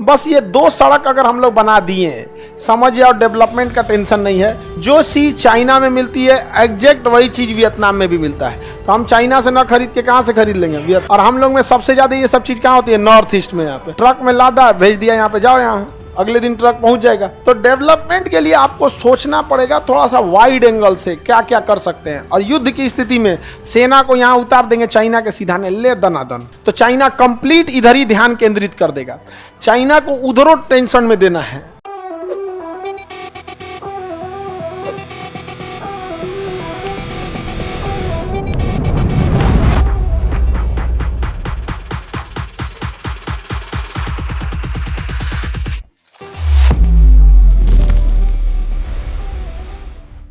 बस ये 2 सड़क अगर हम लोग बना दिए, समझिए, और डेवलपमेंट का टेंशन नहीं है। जो चीज़ चाइना में मिलती है एग्जैक्ट वही चीज़ वियतनाम में भी मिलता है। तो हम चाइना से ना खरीद के कहाँ से खरीद लेंगे? और हम लोग में सबसे ज़्यादा ये सब चीज़ कहाँ होती है? नॉर्थ ईस्ट में। यहाँ पे ट्रक में लादा, भेज दिया, यहाँ पे जाओ, यहाँ अगले दिन ट्रक पहुंच जाएगा। तो डेवलपमेंट के लिए आपको सोचना पड़ेगा थोड़ा सा वाइड एंगल से, क्या क्या कर सकते हैं। और युद्ध की स्थिति में सेना को यहाँ उतार देंगे चाइना के सीधा ने ले दनादन, तो चाइना कंप्लीट इधर ही ध्यान केंद्रित कर देगा। चाइना को उधरों टेंशन में देना है।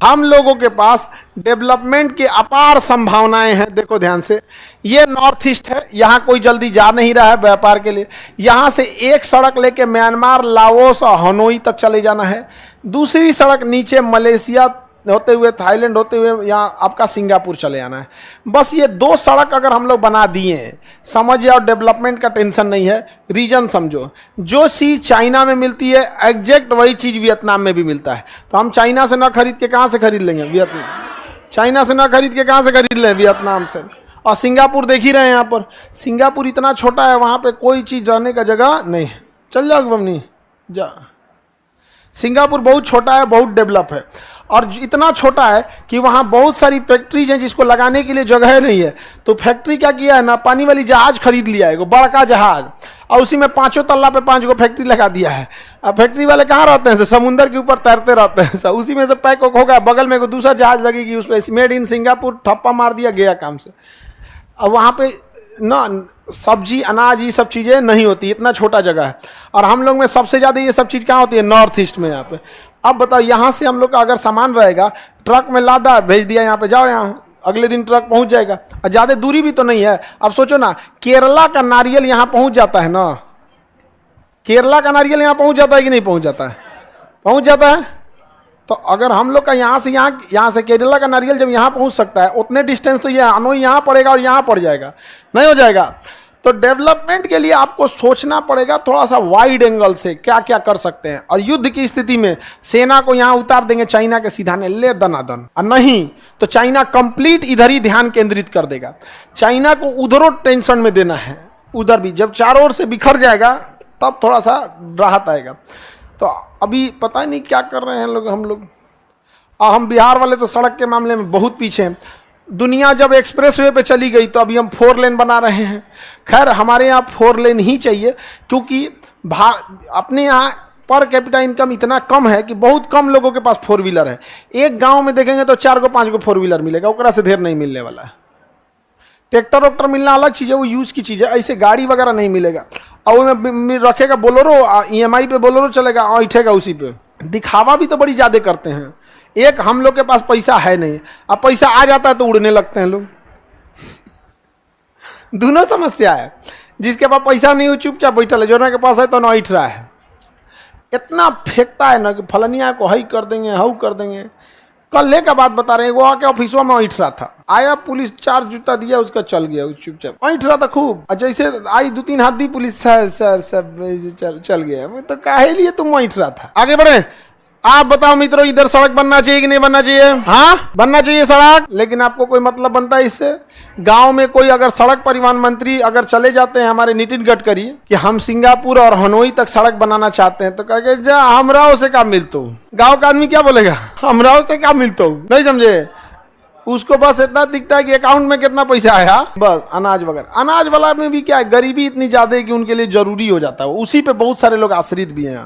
हम लोगों के पास डेवलपमेंट की अपार संभावनाएं हैं। देखो ध्यान से, ये नॉर्थ ईस्ट है, यहाँ कोई जल्दी जा नहीं रहा है व्यापार के लिए। यहाँ से एक सड़क लेके म्यांमार, लाओस और हनोई तक चले जाना है। दूसरी सड़क नीचे मलेशिया होते हुए, थाईलैंड होते हुए यहाँ आपका सिंगापुर चले जाना है। बस ये 2 सड़क अगर हम लोग बना दिए, समझिए, और डेवलपमेंट का टेंशन नहीं है। रीजन समझो, जो चीज़ चाइना में मिलती है एग्जैक्ट वही चीज़ वियतनाम में भी मिलता है। तो हम चाइना से ना खरीद के कहाँ से खरीद लेंगे? वियतनाम। चाइना से ना खरीद के कहाँ से खरीद लें? वियतनाम से। और सिंगापुर देख ही रहे हैं, यहाँ पर सिंगापुर इतना छोटा है, वहाँ पर कोई चीज़ रहने का जगह नहीं है। चल जाओ बमनी जा। सिंगापुर बहुत छोटा है, बहुत डेवलप है, और इतना छोटा है कि वहाँ बहुत सारी फैक्ट्रीज हैं जिसको लगाने के लिए जगह नहीं है। तो फैक्ट्री क्या किया है ना, पानी वाली जहाज खरीद लिया है, बड़ा जहाज, और उसी में 5 तल्ला पे 5 गो फैक्ट्री लगा दिया है। अब फैक्ट्री वाले कहाँ रहते हैं? समुंदर के ऊपर तैरते रहते हैं सब, उसी में से पैक होगा। बगल में दूसरा जहाज लगेगी, उस पर मेड इन सिंगापुर ठप्पा मार दिया, गया काम से। अब वहाँ पे ना सब्जी, अनाज, ये सब चीज़ें नहीं होती, इतना छोटा जगह है। और हम लोग में सबसे ज़्यादा ये सब चीज़ कहाँ होती है? नॉर्थ ईस्ट में। यहाँ पे अब बताओ, यहाँ से हम लोग का अगर सामान रहेगा, ट्रक में लादा, भेज दिया, यहाँ पे जाओ, यहाँ अगले दिन ट्रक पहुँच जाएगा। और ज़्यादा दूरी भी तो नहीं है। अब सोचो ना, केरला का नारियल यहाँ पहुँच जाता है ना, केरला का नारियल यहाँ पहुँच जाता है कि नहीं पहुँच जाता है? पहुँच जाता है। तो अगर हम लोग का यहाँ से केरला का नारियल जब यहाँ पहुँच सकता है, उतने डिस्टेंस तो ये हनोई यहाँ पड़ेगा और यहाँ पड़ जाएगा, नहीं हो जाएगा। तो डेवलपमेंट के लिए आपको सोचना पड़ेगा थोड़ा सा वाइड एंगल से, क्या क्या कर सकते हैं। और युद्ध की स्थिति में सेना को यहाँ उतार देंगे चाइना के सीधा ने ले दनादन, और नहीं तो चाइना कंप्लीट इधर ही ध्यान केंद्रित कर देगा। चाइना को उधरों टेंशन में देना है। उधर भी जब चारों ओर से बिखर जाएगा तब थोड़ा सा राहत आएगा। तो अभी पता नहीं क्या कर रहे हैं लोग, हम लोग। हम बिहार वाले तो सड़क के मामले में बहुत पीछे हैं। दुनिया जब एक्सप्रेसवे पे चली गई तो अभी हम 4 लेन बना रहे हैं। खैर, हमारे यहाँ 4 लेन ही चाहिए, क्योंकि अपने यहाँ पर कैपिटा इनकम इतना कम है कि बहुत कम लोगों के पास 4 व्हीलर है। एक गांव में देखेंगे तो 4 गो 5 गो 4 व्हीलर मिलेगा, ओकरा से ढेर नहीं मिलने वाला है। ट्रैक्टर वैक्टर मिलना अलग चीज़ है, वो यूज़ की चीज़ है, ऐसे गाड़ी वगैरह नहीं मिलेगा। और वो में रखेगा बोलोरो, EMI पे बोलोरो चलेगा, ऐठेगा उसी पे। दिखावा भी तो बड़ी ज़्यादा करते हैं। एक हम लोग के पास पैसा है नहीं, अब पैसा आ जाता है तो उड़ने लगते हैं लोग। दोनों समस्या है। जिसके पास पैसा नहीं हो चुपचाप बैठा है, जो के पास है तो ना ऐठ रहा है। इतना फेंकता है ना कि फलनिया को हई कर देंगे, हाउ कर देंगे। कल का बात बता रहे हैं, वो आके ऑफिसवा में ऐठ रहा था, आया पुलिस 4 जूता दिया, उसका चल गया, चुपचाप ऐठ रहा था खूब। जैसे आई 2-3 हाथ दी पुलिस, सर सर सब चल गया। मैं तो काहे लिए तुम ऐठ रहा था। आगे बढ़े। आप बताओ मित्रों, इधर सड़क बनना चाहिए कि नहीं बनना चाहिए? हाँ, बनना चाहिए सड़क, लेकिन आपको कोई मतलब बनता है इससे? गांव में कोई अगर सड़क परिवहन मंत्री अगर चले जाते हैं हमारे नितिन गडकरी कि हम सिंगापुर और हनोई तक सड़क बनाना चाहते हैं, तो कहेंगे जा हमराव से क्या मिलतो। गांव का आदमी क्या बोलेगा? हमराव से क्या मिलतो, नहीं समझे? उसको बस इतना दिखता है कि अकाउंट में कितना पैसा आया, बस अनाज वगैरह। अनाज वाला में भी क्या है, गरीबी इतनी ज्यादा है कि उनके लिए जरूरी हो जाता है, उसी पे बहुत सारे लोग आश्रित भी हैं।